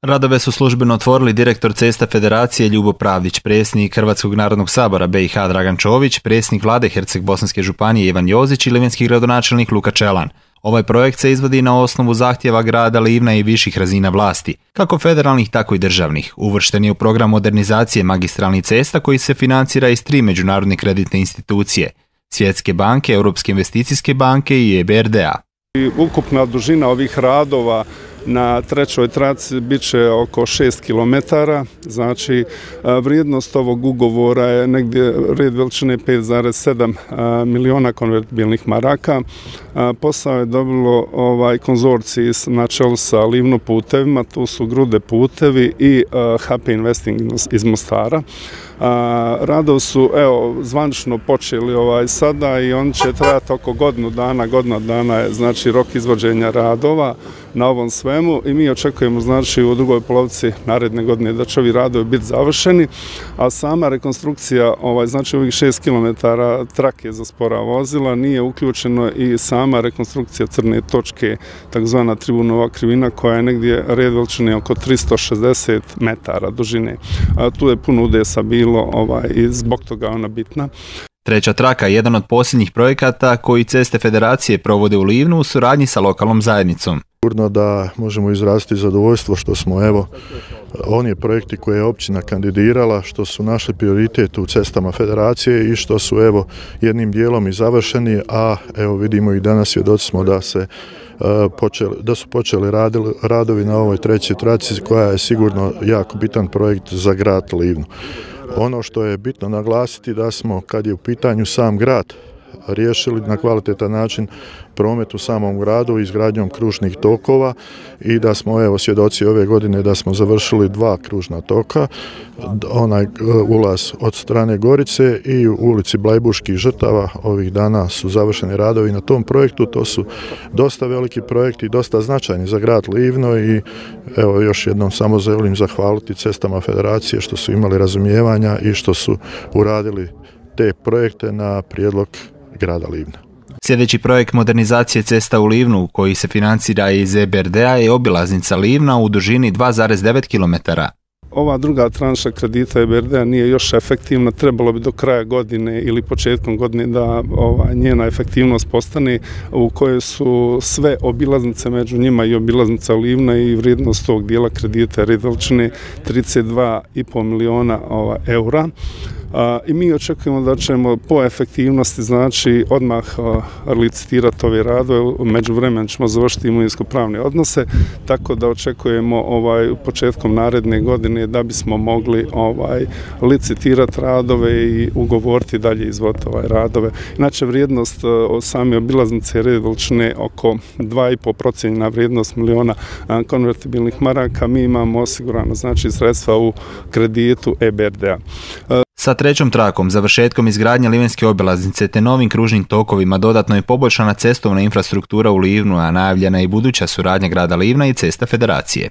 Radove su službeno otvorili direktor Cesta Federacije Ljubo Pravdić, predsjednik Hrvatskog narodnog sabora BiH Dragan Čović, predsjednik vlade Herceg-Bosanske županije Ivan Jozić i livanjski gradonačelnik Luka Čelan. Ovaj projekt se izvodi na osnovu zahtjeva grada Livna i viših razina vlasti, kako federalnih tako i državnih. Uvršten je u program modernizacije magistralnih cesta koji se financira iz 3 međunarodne kreditne institucije: Svjetske banke, Europske investicijske banke i EBRD-a. Ukupna dužina ovih radova na trećoj traci bit će oko 6 km, znači vrijednost ovog ugovora je negdje red veličine 5,7 miliona konvertibilnih maraka. Posao je dobilo konzorcij na čelu sa Livno putevima, tu su Grude putevi i HP Investing iz Mostara. Radovi su zvanično počeli sada i oni će trajati oko godinu dana je znači rok izvođenja radova na ovom svemu i mi očekujemo znači u drugoj polovici naredne godine da će ovi radovi biti završeni, a sama rekonstrukcija znači ovih 6 km trake za spora vozila nije uključeno i sama rekonstrukcija crne točke, takzvana Tribunova krivina koja je negdje red veličine oko 360 metara dužine. Tu je puno udesa bilo i zbog toga ona bitna. Treća traka je jedan od posljednjih projekata koji Ceste Federacije provode u Livnu u suradnji sa lokalnom zajednicom. Sigurno da možemo izraziti zadovoljstvo što smo oni projekti koje je općina kandidirala, što su našli prioritet u cestama Federacije i što su jednim dijelom i završeni, a vidimo i danas svjedoci smo da su počeli radovi na ovoj trećoj traci koja je sigurno jako bitan projekt za grad Livnu. Ono što je bitno naglasiti da smo, kad je u pitanju sam grad, riješili na kvalitetan način promet u samom gradu izgradnjom kružnih tokova i da smo svjedoci ove godine da smo završili 2 kružna toka, onaj ulaz od strane Gorice i u ulici Blajburških žrtava. Ovih dana su završeni radovi na tom projektu. To su dosta veliki projekti, dosta značajni za grad Livno i još jednom samo želim zahvaliti Cestama Federacije što su imali razumijevanja i što su uradili te projekte na prijedlog grada Livna. Sljedeći projekt modernizacije cesta u Livnu, koji se financira iz EBRD-a, je obilaznica Livna u dužini 2,9 km. Ova druga tranša kredita EBRD-a nije još efektivna, trebalo bi do kraja godine ili početkom godine da njena efektivnost postane, u kojoj su sve obilaznice, među njima i obilaznica Livna, i vrijednost tog dijela kredita je red veličine 32,5 miliona eura. I mi očekujemo da ćemo po efektivnosti znači odmah licitirati ove radove, u međuvremenu ćemo završiti imovinsko-pravne odnose, tako da očekujemo početkom naredne godine da bismo mogli licitirati radove i ugovoriti dalje izvoditi radove. Inače vrijednost same obilaznice je red veličine oko 2,5 procijenjena vrijednost miliona konvertibilnih maraka. Mi imamo osigurano znači sredstva u kreditu EBRD-a. Sa trećom trakom, završetkom izgradnje livanjske obilaznice te novim kružnim tokovima dodatno je poboljšana cestovna infrastruktura u Livnu, a najavljena je i buduća suradnja grada Livna i Cesta Federacije.